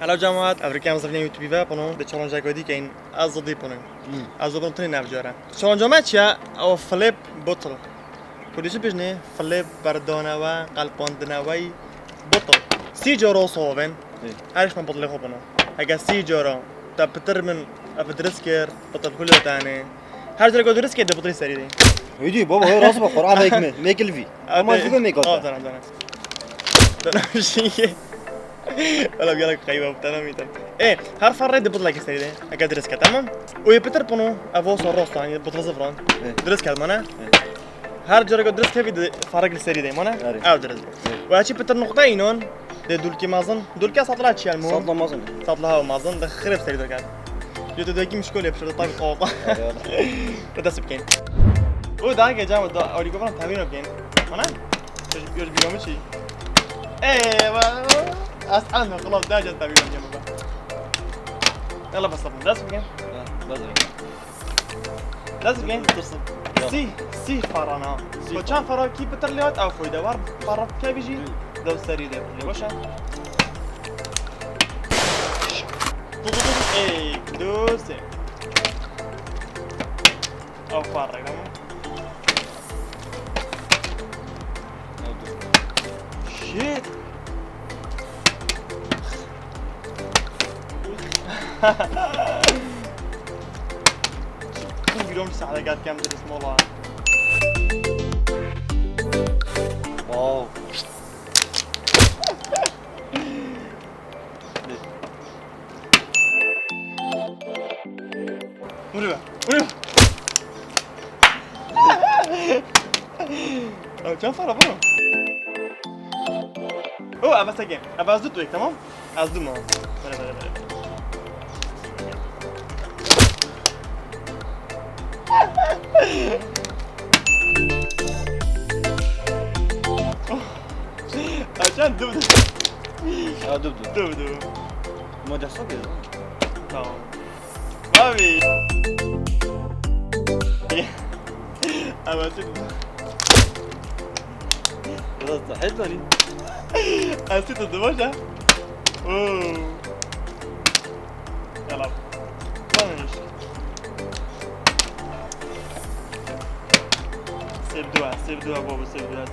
هلا جماعة أفريقيا مصريين يوتيوب فيها بنو ده challenge جديد كاين أزودي بنو أزودي بنو تاني نافجارا challenge ما تشيا أو فليب بطل كوديش بيجني فليب بردونا و قلبون دناوي بطل سي جورو صوبن عارف من بطل بنو هجا سي جورو تا بتر من أبدرسكر بطل كله تاني هر جرا قدرس كده بطل سري دي ويدي بابا هي راس بقرآن هيك ميك الفي ما شو ميك تمام شيء ولا بيقولك خيبة تمام تمام إيه هر فرة دي بطل كسري دي هجا درس كده تمام ويبتر بنو أفوس الروس يعني بطل زفران درس كده مانا هر جرا قدرس كده فرق السري دي مانا أو درس وهاتي بتر نقطة إنون ده دول كي مازن دول كي سطلات شيء المهم صدق مازن سطلها ومازن ده خرب سري ده كان يوتو ده كي مشكلة بشر طاق قوة ده سبكين وده كي جام ده أولي كمان تمرين بكين مانا يوش بيوم شيء إيه أسألنا خلاص ده جت تمرين جنبه يلا بس طبعا ده سبكين ده سبكين سي فرانا وكان فرا كي بترليات أو فويدا وار فرا كي بيجي ده سري ده اللي وشان إيه دوسة أو فرا كمان شيت اليوم الساعة قاعد كام درس مولا واو مريبا أو كم فرق برو أوه أبى سجين أبى أزدو تويك تمام أزدو ما بلا عشان دب ما جحصل كده تمام أبي أبى سيد خلاص حلو لي أسيت الدمشة أوه يلا طنش سيب دوا بابا سيب دوا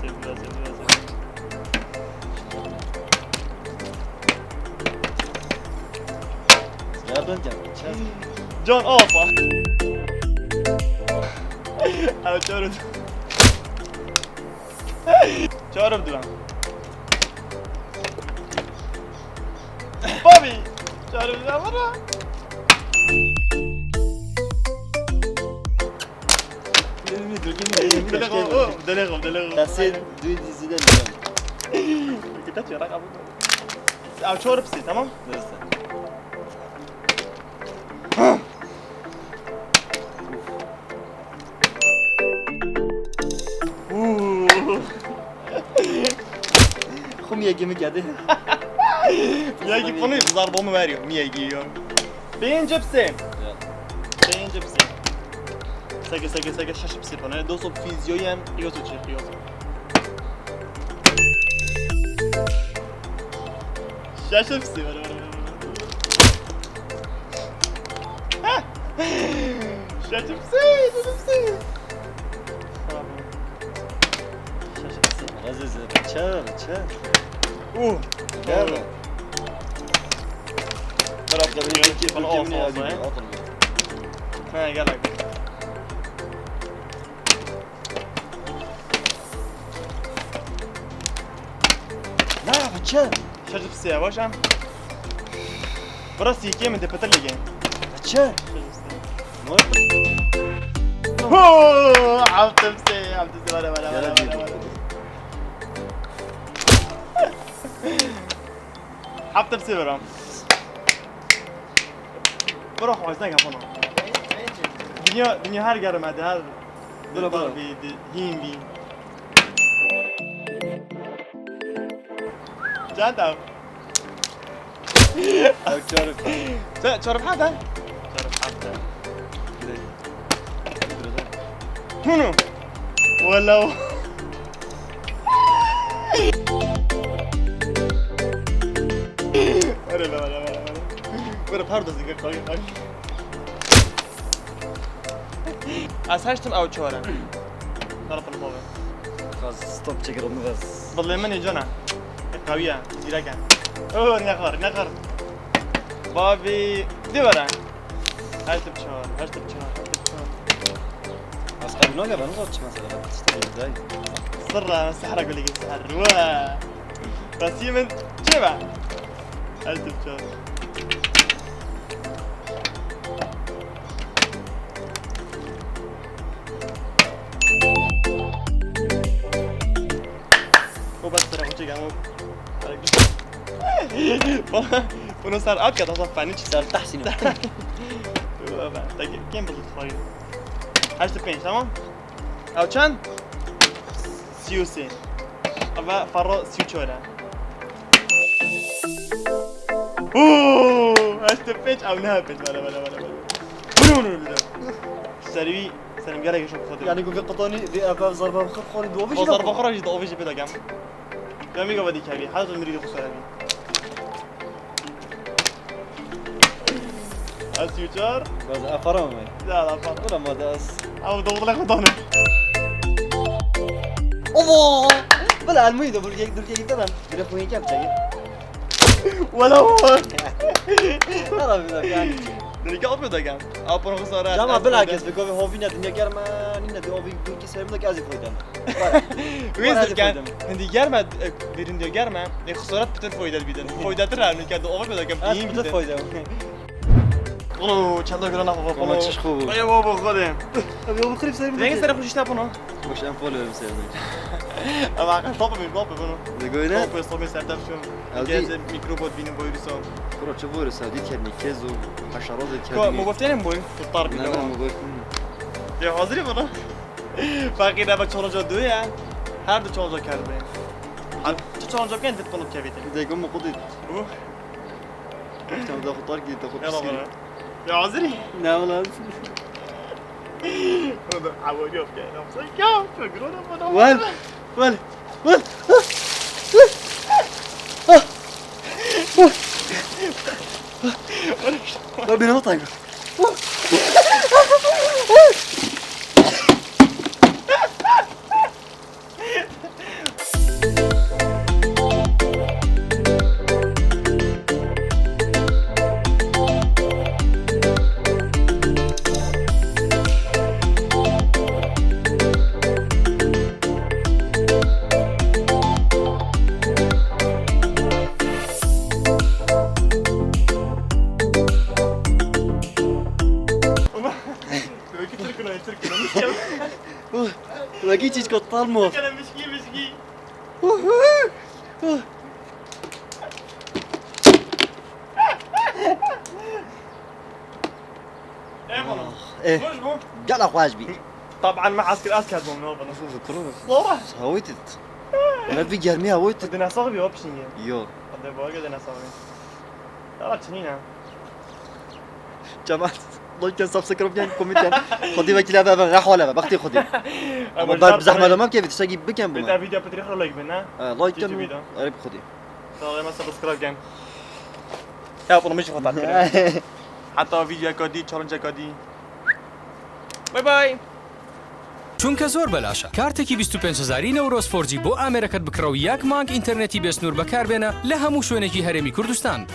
يا بنت جون أوفا أو شارب دوا بابي شارب دوا مرة دلغو تحسين دوي دي زيدان اليوم كده تشارك أبو أو شارب سي تمام خم يجي مكاده Miyagi bunu zarbamı veriyor Miyagi yiyor. Beyin cipsi. Beyin cipsi. Sege şaşıp sipane. Doso fizyoyen yosu çekiyor. Şaşıp sipane. Şaşıp sipane. عزيز تشار يلا. ضرب ضرب كيف الأوصى ما قالك لا بتشار شاشه بسيا واش عم براسي كيما انت بتلقى بتشار عم تمسي ولا حط بسيبرام بروح وزنك هفنا دنيا هر قرم هذا هر بلا هين بي جانتا شرب حدا هنو ولو آره بله برو پرداز دیگه کاری از هشتم او چهارم طرف الموضوع خلاص ستوب تشكر بس والله مني جنى قوية زيركا اوه نقر بابي دي ورا هشتم چهار بس قبل نوقف انا قلت مثلا تشتغل ازاي سرة سحرة اقول لك سحر واه بس يمن شبع هشتم چهار وبس ترى وش قاموا ونو صار ابكت اصلا فاني صار تحسين كم بزود خايف هشت بينج تمام او چند سيوسي اما فرا سيو چورا هشت بينج او نه بينج بلا سريوي سلام قالك شوف خذ يعني يقول في قطاني ذي ابا ضربه بخط خوني دوفيش ضرب اخرى جد اوفيش بدا قام قام يقعد بديك هذه حاطط المريض خسراني السيوتشار بس افرم لا فرق ولا ما داس او ضغط لك خطانه الله بلا الميدو برجع طبعا بلا خوي كم تجي ولا هو ترى بلا يعني اللي قاعد بدا قام ابو خسارات جماعة بالعكس بيقول هوفينا الدنيا كرما نينا دي اوفي بيقول كيس لك ازي فويدان وين كان عندي جرمه بيرندي جرمه خسارات بتفويد البيدن فويدات ترى من كده اوفر بدا قام ايه بتفويدان والله چند تا گران افا والله چش خوب ای بابا خودم ابي ابو خريف سير زين سر خوش تابونو مش ام فولو مسير اما عقل طاب من بابا بونو دقوينا طاب صوب سرداب شو أودي. جاز ميكروبوت بينو بويرسون برو تشوفوا سعودي كان كيزو حشرات كو كان مو بفتين بوي الطار لا بينو مو يا حاضري برا باقي ده بچالو جو دويا هر دو چالو کرده هر چالو جو كان تتقلب كبيته ده يقوم قضيت اوه كان ده خطار كده تاخد يلا برا يا عذري لا والله هذا عوج يوم كان مسكا فقرونا بنا وال ما بينطق لقيت ايش قط طالمو انا مشكي ايه مش بو قال اخواجبي طبعا معسكر اسكت بو منو كورونا صورة هويتت انا في جرمي هويتت بدنا صاحبي وبشنيه يو قد بقى بدنا صاحبي لا تشنينا جماعة ضل كان سبسكرايب يعني كومنت خدي بك لا بقى راح ولا بختي خدي اما بزحمه لما كيف تسجي بكم بدا فيديو بتريخ لايك بنا لايك جيتو كان فيديو. قريب خدي والله ما سبسكرايب كان يا ابو مش خطا حتى فيديو كودي تشالنج كودي باي باي چونکە زۆر بەلاشە کارتێکی 25,000 نەورۆز فۆرجی بۆ ئامێرەکەت بکڕە و یەک مانگ ئینتەرنێتی بێسنوور بەکاربێنە لە هەموو شوێنێکی هەرێمی کوردستان.